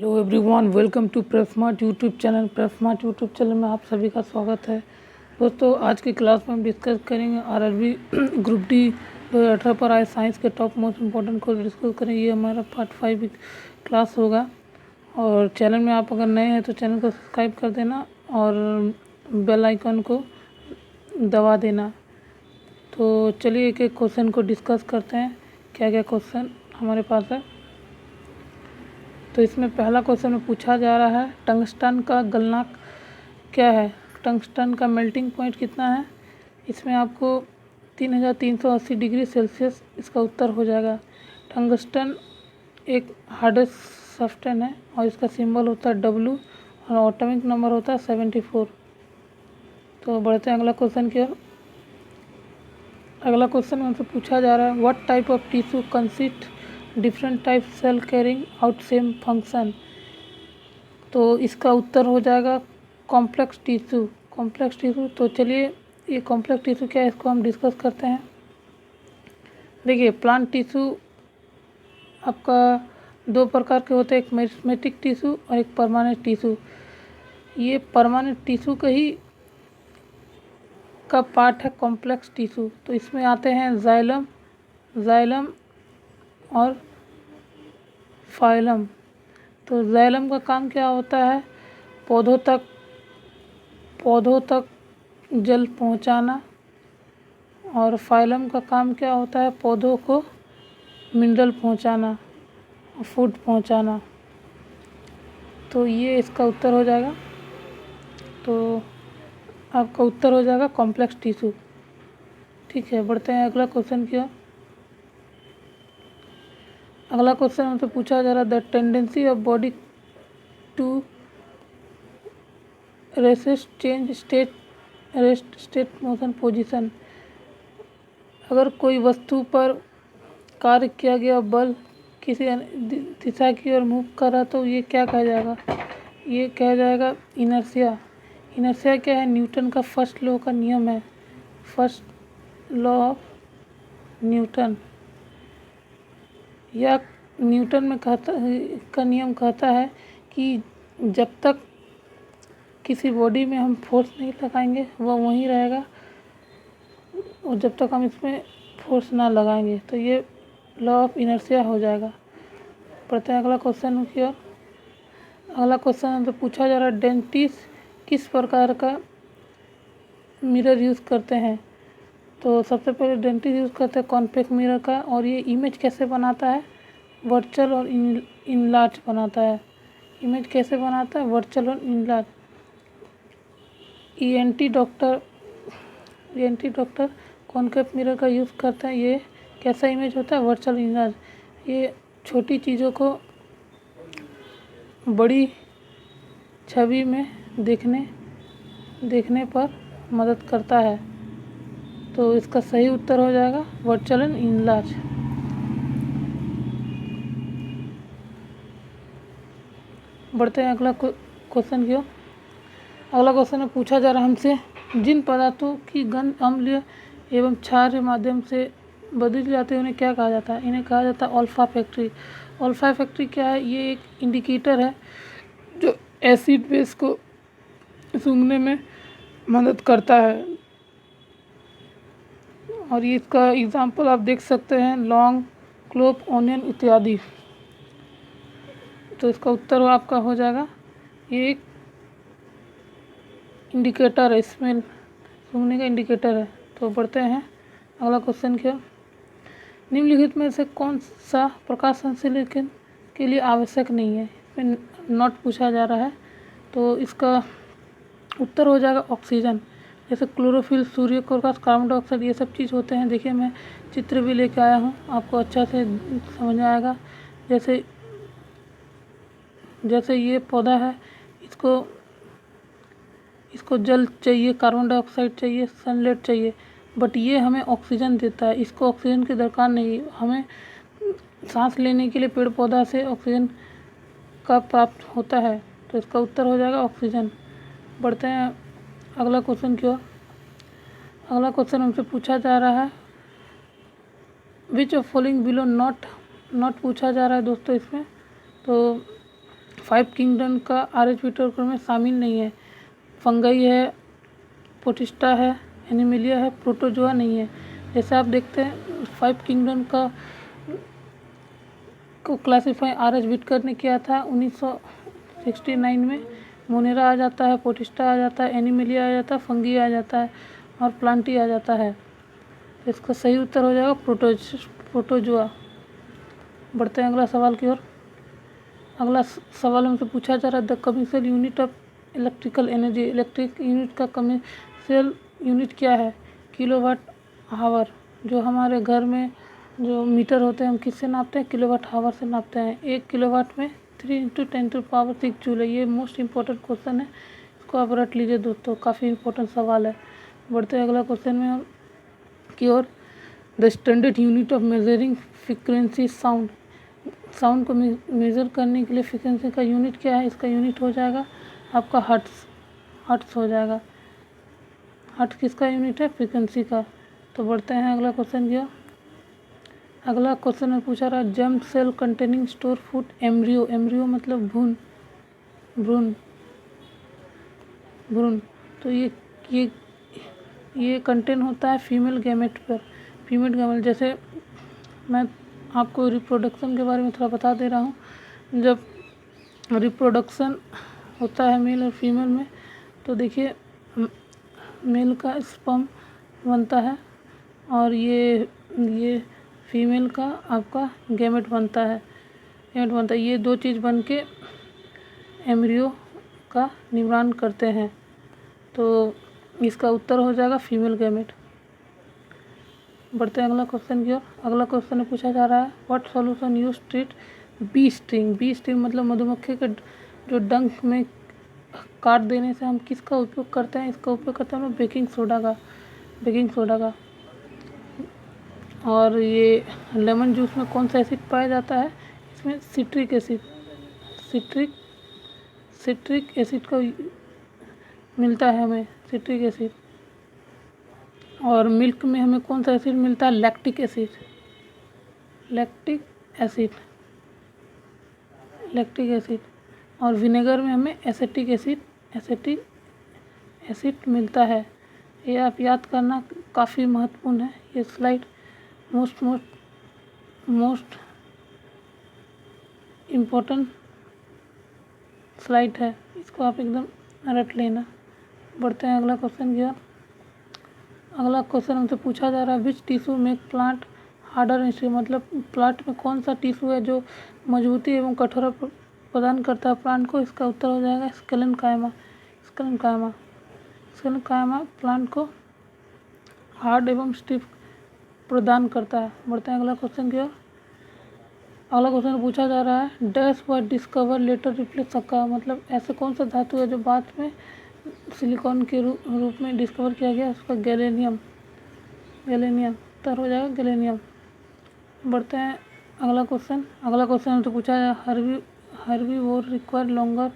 Hello everyone, welcome to Pressmart YouTube channel. Pressmart YouTube channel में आप सभी का स्वागत है। दोस्तों, आज की क्लास में हम डिस्कस करेंगे आरआरबी ग्रुप डी 2018 पर आए साइंस के टॉप मोस्ट इम्पोर्टेंट को डिस्कस करेंगे। ये हमारा पार्ट 5 क्लास होगा। और चैनल में आप अगर नए हैं तो चैनल को सब्सक्राइब कर देना और बेल आइकन को दबा देना। तो चलिए एक एक क्वेश्चन को डिस्कस करते हैं, क्या क्या क्वेश्चन हमारे पास है। तो इसमें पहला क्वेश्चन में पूछा जा रहा है, टंगस्टन का गलनांक क्या है? टंगस्टन का मेल्टिंग पॉइंट कितना है? इसमें आपको 3380 डिग्री सेल्सियस इसका उत्तर हो जाएगा। टंगस्टन एक हार्डेस्ट सब्सटेंस है और इसका सिंबल होता है W और एटॉमिक नंबर होता है 74। तो बढ़ते हैं अगला क्वेश्चन की ओर। अगला क्वेश्चन में हमसे पूछा जा रहा है, what type of tissue consist different type cell carrying out same function? तो इसका उत्तर हो जाएगा कॉम्प्लेक्स टिश्यू। कॉम्प्लेक्स टिश्यू, तो चलिए ये कॉम्प्लेक्स टिश्यू क्या है इसको हम डिस्कस करते हैं। देखिए, प्लांट टिश्यू आपका दो प्रकार के होते हैं, एक मेरिस्टेमेटिक टिश्यू और एक परमानेंट टिश्यू। ये परमानेंट टिश्यू का पार्ट है कॉम्प्लेक्स टिश्यू। तो इसमें आते हैं जाइलम और फाइलम। तो जाइलम का काम क्या होता है? पौधों तक जल पहुंचाना। और फाइलम का काम क्या होता है? पौधों को मिनरल पहुंचाना, फूड पहुंचाना। तो ये इसका उत्तर हो जाएगा। तो आपका उत्तर हो जाएगा कॉम्प्लेक्स टिश्यू। ठीक है, बढ़ते हैं अगला क्वेश्चन की ओर। अगला क्वेश्चन हमसे पूछा जा रहा है, the tendency of body to resist change state motion position. अगर कोई वस्तु पर कार्य किया गया बल किसी दिशा की ओर मूव कर रहा तो ये क्या कहा जाएगा? ये कहा जाएगा इनर्शिया। इनर्शिया क्या है? न्यूटन का फर्स्ट लॉ का नियम है, फर्स्ट लॉ ऑफ न्यूटन। या न्यूटन में का नियम कहता है कि जब तक किसी बॉडी में हम फोर्स नहीं लगाएंगे वह वहीं रहेगा, और जब तक हम इसमें फोर्स ना लगाएंगे। तो ये लॉ ऑफ इनर्शिया हो जाएगा। पढ़ते हैं अगला क्वेश्चन की ओर। अगला क्वेश्चन हमसे पूछा जा रहा है, डेंटिस्ट किस प्रकार का मिरर यूज़ करते हैं? तो सबसे पहले डेंटिस्ट यूज़ करते हैं कॉन्वेक्स मिरर का। और ये इमेज कैसे बनाता है? वर्चुअल और इनलार्ज बनाता है। इमेज कैसे बनाता है? वर्चुअल और enlarge. ENT doctor convex mirror का यूज़ करते हैं। ये कैसा इमेज होता है? Virtual enlarge. ये छोटी चीज़ों को बड़ी छवि में देखने पर मदद करता है। तो इसका सही उत्तर हो जाएगा वर्चुअल एंड इनलार्ज। बढ़ते हैं अगला क्वेश्चन की ओर। अगला क्वेश्चन में पूछा जा रहा है हमसे, जिन पदार्थों की गंध अम्लीय एवं क्षारीय माध्यम से बदल जाती है उन्हें क्या कहा जाता है? इन्हें कहा जाता है ओल्फैक्टरी। ओल्फैक्टरी क्या है? ये एक इंडिकेटर है जो एसिड बेस को सूंघने में मदद करता है। और ये इसका एग्जाम्पल आप देख सकते हैं, लौंग, क्लोव, ऑनियन इत्यादि। तो इसका उत्तर आपका हो जाएगा, ये एक इंडिकेटर है, स्मेल सूंघने का इंडिकेटर है। तो बढ़ते हैं अगला क्वेश्चन क्या, निम्नलिखित में से कौन सा प्रकाश संश्लेषण के लिए आवश्यक नहीं है? इसमें नॉट पूछा जा रहा है। तो इसका उत्तर हो जाएगा ऑक्सीजन। जैसे chlorophyll, Surya Prakash, carbon dioxide, ये सब चीज़ होते हैं। देखिए, मैं चित्र भी लेके आया हूँ, आपको अच्छा से समझ में आएगा। जैसे ये पौधा है, इसको जल चाहिए, कार्बन डाइऑक्साइड चाहिए, सनलाइट चाहिए, बट ये हमें ऑक्सीजन देता है। इसको ऑक्सीजन की दरकार नहीं। हमें सांस लेने के लिए पेड़ पौधा से ऑक्सीजन का प्राप्त होता है। तो इसका उत्तर हो जाएगा ऑक्सीजन। बढ़ते हैं अगला क्वेश्चन की ओर। अगला क्वेश्चन हमसे पूछा जा रहा है, which of following below not पूछा जा रहा है दोस्तों इसमें। तो 5 किंगडम का RH ट्यूटोरियल में शामिल नहीं है। फंगई है, प्रोटिस्टा है, एनिमिलिया है, प्रोटोजोआ नहीं है। जैसे आप देखते हैं 5 किंगडम को क्लासीफाई RH व्हिटकर ने किया था 1969 में। मोनेरा आ जाता है, प्रोटिस्टा आ जाता है, एनिमिलिया आ जाता है, फंगी आ जाता है और प्लांटी आ जाता है। तो इसका सही उत्तर हो जाएगा प्रोटोजोआ। बढ़ते हैं अगला सवाल की ओर। अगला सवाल हमसे पूछा जा रहा है the commercial unit of electrical energy. Electric unit का कमर्शियल यूनिट क्या है? Kilowatt hour. जो हमारे घर में जो मीटर होते हैं हम किससे नापते हैं? किलोवाट आवर से नापते हैं। 1 किलोवाट में 3 × 10⁻⁶ जूल है। ये मोस्ट इंपॉर्टेंट क्वेश्चन है, इसको आप रट लीजिए दोस्तों, काफ़ी इंपॉर्टेंट सवाल है। बढ़ते हैं अगला क्वेश्चन में की ओर। The standard unit of measuring frequency sound. Sound को मेज़र करने के लिए फ्रीक्वेंसी का यूनिट क्या है? इसका यूनिट हो जाएगा आपका हर्ट्स हो जाएगा। हर्ट्स किसका यूनिट है? फ्रीक्वेंसी का। तो बढ़ते हैं अगला क्वेश्चन की ओर। अगला क्वेश्चन में पूछा रहा है germ cell containing store food embryo. Embryo मतलब भ्रूण। तो ये कंटेन होता है फीमेल गैमेट पर। फीमेल गैमेट, जैसे मैं आपको रिप्रोडक्शन के बारे में थोड़ा बता दे रहा हूँ। जब रिप्रोडक्शन होता है मेल और फीमेल में, तो देखिए मेल का स्पर्म बनता है और ये फीमेल का आपका गैमेट बनता है। ये दो चीज़ बन के एम्ब्रियो का निर्माण करते हैं। तो इसका उत्तर हो जाएगा फीमेल गैमेट। बढ़ते हैं अगला क्वेश्चन की ओर। अगला क्वेश्चन में पूछा जा रहा है what solution use treat bee sting. Bee sting मतलब मधुमक्खी के जो डंक में काट देने से हम किसका उपयोग करते हैं? इसका उपयोग करते हैं हम बेकिंग सोडा का। और ये लेमन जूस में कौन सा एसिड पाया जाता है? इसमें सिट्रिक एसिड का मिलता है हमें, सिट्रिक एसिड। और मिल्क में हमें कौन सा एसिड मिलता है? Lactic acid. और विनेगर में हमें एसिटिक एसिड मिलता है। ये आप याद करना काफ़ी महत्वपूर्ण है। ये स्लाइड मोस्ट इम्पोर्टेंट स्लाइड है, इसको आप एकदम रट लेना। बढ़ते हैं अगला क्वेश्चन की ओर। अगला क्वेश्चन हमसे पूछा जा रहा है which tissue make plant harder and strong. मतलब प्लांट में कौन सा टिश्यू है जो मजबूती एवं कठोरता प्रदान करता है प्लांट को? इसका उत्तर हो जाएगा स्केलन कायमा प्लांट को हार्ड एवं स्टिफ प्रदान करता है। बढ़ते हैं अगला क्वेश्चन की ओर। अगला क्वेश्चन पूछा जा रहा है डैश व डिस्कवर लेटर रिप्लेस सक्का। मतलब ऐसे कौन सा धातु है जो बाद में सिलिकॉन के रूप में डिस्कवर किया गया? उसका गैलेनियम। उत्तर हो जाएगा गैलेनियम। बढ़ते हैं अगला क्वेश्चन हमसे पूछा है herbivore require longer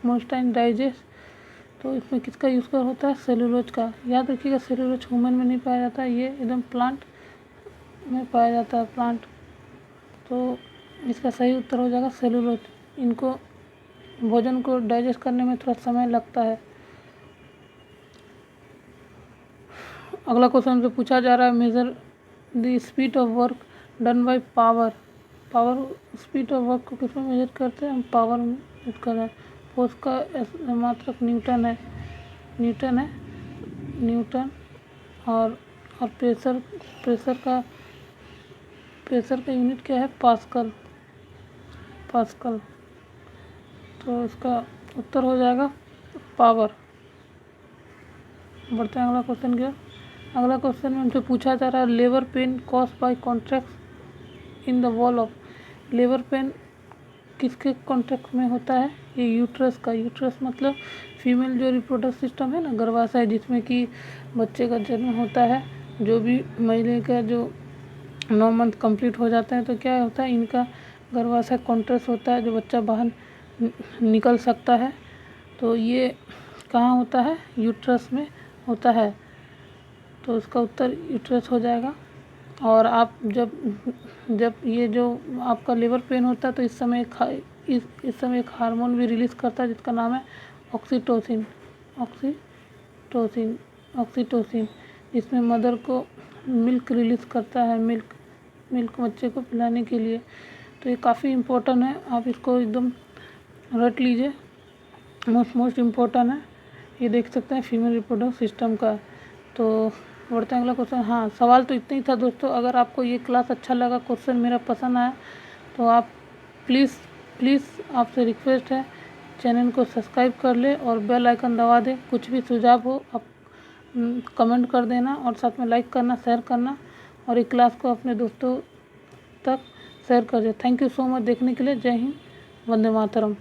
small time digest. तो इसमें किसका यूज़ कर होता है? सेलुलोज का। याद रखिएगा सेलुलोज ह्यूमन में नहीं पाया जाता है, ये एकदम प्लांट में पाया जाता है, प्लांट। तो इसका सही उत्तर हो जाएगा सेलुलोज। इनको भोजन को डाइजेस्ट करने में थोड़ा समय लगता है। अगला क्वेश्चन हमसे पूछा जा रहा है measure the speed of work done by power. Speed of work को किसमें मेजर करते हैं? हम पावर में यूज कर रहे हैं। फोर्स का मात्रक न्यूटन है। और प्रेशर का यूनिट क्या है? पास्कल। तो इसका उत्तर हो जाएगा पावर। बढ़ते हैं अगला क्वेश्चन की ओर। अगला क्वेश्चन में हमसे पूछा जा रहा है labour pain cause by contract in the wall of. Labour pain किसके कॉन्ट्रैक्ट में होता है? ये यूट्रस का। यूट्रस मतलब फीमेल जो रिप्रोडक्टिव सिस्टम है ना, गर्भाशय, जिसमें कि बच्चे का जन्म होता है। जो भी महिला का जो 9 मंथ कंप्लीट हो जाता है तो क्या होता है, इनका गर्भाशय कॉन्ट्रैक्ट होता है, जो बच्चा बाहर निकल सकता है। तो ये कहाँ होता है? यूट्रस में होता है। तो इसका उत्तर यूट्रस हो जाएगा। और आप जब ये जो आपका लेबर पेन होता है तो इस समय इस समय एक हार्मोन भी रिलीज़ करता है जिसका नाम है ऑक्सीटोसिन। ऑक्सीटोसिन ऑक्सीटोसिन जिसमें मदर को मिल्क रिलीज़ करता है, मिल्क बच्चे को पिलाने के लिए। तो ये काफ़ी इम्पोर्टेंट है, आप इसको एकदम रट लीजिए, मोस्ट इम्पोर्टेंट है। ये देख सकते हैं फीमेल रिप्रोडक्टिव सिस्टम का। तो बढ़ते हैं अगला क्वेश्चन। हाँ, सवाल तो इतना ही था दोस्तों। अगर आपको ये क्लास अच्छा लगा, क्वेश्चन मेरा पसंद आया, तो आप प्लीज़ आपसे रिक्वेस्ट है चैनल को सब्सक्राइब कर ले और बेल आइकन दबा दें। कुछ भी सुझाव हो आप कमेंट कर देना और साथ में लाइक करना, शेयर करना और इस क्लास को अपने दोस्तों तक शेयर कर दें। थैंक यू सो मच देखने के लिए। जय हिंद, वंदे मातरम।